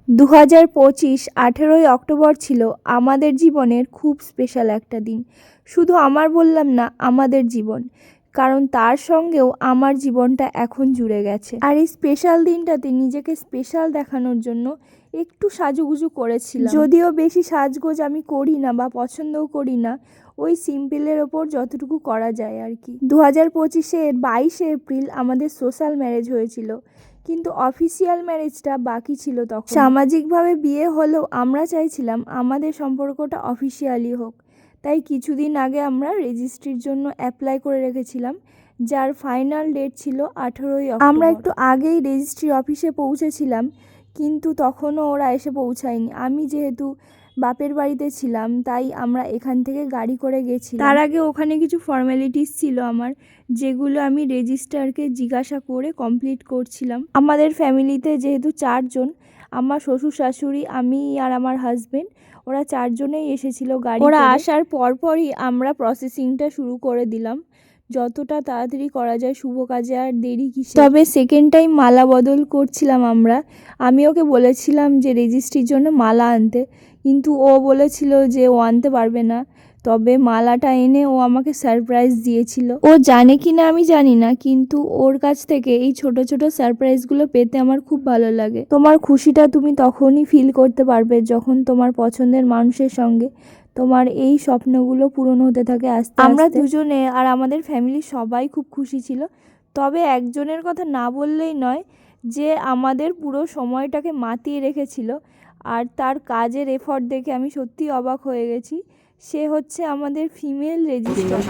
2025 18ই October ছিল আমাদের জীবনের খুব স্পেশাল একটা দিন। শুধু আমার বললাম না, আমাদের জীবন, কারণ তার সঙ্গেও আমার জীবনটা এখন জুড়ে গেছে। আর এই স্পেশাল দিনটাতে নিজেকে স্পেশাল দেখানোর জন্য একটু সাজুগুজু করেছিলাম, যদিও বেশি সাজগোজ আমি করি না বা পছন্দও করি না, ওই সিম্পলের ওপর যতটুকু করা যায় আর কি। 2025-এর 22শে এপ্রিল আমাদের সোশ্যাল ম্যারেজ হয়েছিল, কিন্তু অফিসিয়াল ম্যারেজটা বাকি ছিল তখন। সামাজিকভাবে বিয়ে হলেও আমরা চাইছিলাম আমাদের সম্পর্কটা অফিসিয়ালি হোক, তাই কিছুদিন আগে আমরা রেজিস্ট্রির জন্য অ্যাপ্লাই করে রেখেছিলাম, যার ফাইনাল ডেট ছিল 18ই অক্টোবর। আমরা একটু আগেই রেজিস্ট্রি অফিসে পৌঁছেছিলাম, কিন্তু তখনও ওরা এসে পৌঁছায়নি। আমি যেহেতু বাপের বাড়িতে ছিলাম, তাই আমরা এখান থেকে গাড়ি করে গেছিলাম। তার আগে ওখানে কিছু ফর্মালিটিস ছিল আমার, যেগুলো আমি রেজিস্ট্রারকে জিজ্ঞাসা করে কমপ্লিট করছিলাম। আমাদের ফ্যামিলিতে যেহেতু 4 জন, আমার শ্বশুর শাশুড়ি, আমি আর আমার হাজবেন্ড, ওরা 4 জনেই এসেছিল গাড়ি করে। ওরা আসার পরপরই আমরা প্রসেসিংটা শুরু করে দিলাম, যতটা তাড়াতাড়ি করা যায়, শুভ কাজে আর দেরি কিসের। তবে সেকেন্ড টাইম মালা বদল করছিলাম আমরা। আমি ওকে বলেছিলাম যে রেজিস্ট্রির জন্য মালা আনতে, কিন্তু ও বলেছিল যে ও আনতে পারবে না। তবে মালাটা এনে ও আমাকে সারপ্রাইজ দিয়েছিল। ও জানে কি না আমি জানি না, কিন্তু ওর কাছ থেকে এই ছোট ছোট সারপ্রাইজগুলো পেতে আমার খুব ভালো লাগে। তোমার খুশিটা তুমি তখনই ফিল করতে পারবে যখন তোমার পছন্দের মানুষের সঙ্গে তোমার এই স্বপ্নগুলো পূরণ হতে থাকে আস্তে আস্তে। আমরা দুজনে আর আমাদের ফ্যামিলির সবাই খুব খুশি ছিল। তবে একজনের কথা না বললেই নয়, যে আমাদের পুরো সময়টাকে মাতিয়ে রেখেছিল আর তার কাজের এফর্ট দেখে আমি সত্যিই অবাক হয়ে গেছি। সে হচ্ছে আমাদের ফিমেল রেজিস্ট্রার।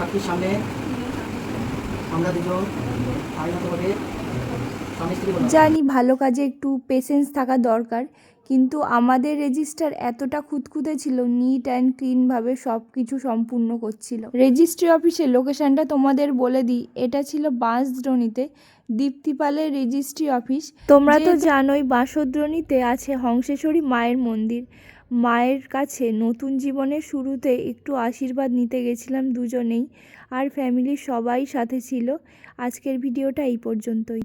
জানি ভালো কাজে একটু পেশেন্স থাকা দরকার, কিন্তু আমাদের রেজিস্ট্রার এতটা খুঁতখুঁতে ছিল, নিট অ্যান্ড ক্লিনভাবে সব কিছু সম্পূর্ণ করছিল। রেজিস্ট্রি অফিসের লোকেশানটা তোমাদের বলে দিই, এটা ছিল বাঁশদ্রোণীতে, দীপ্তিপালের রেজিস্ট্রি অফিস। তোমরা তো জানোই বাঁশদ্রোণীতে আছে হংসেশ্বরী মায়ের মন্দির। মায়ের কাছে নতুন জীবনের শুরুতে একটু আশীর্বাদ নিতে গেছিলাম দুজনেই, আর ফ্যামিলির সবাই সাথে ছিল। আজকের ভিডিওটা এই পর্যন্তই।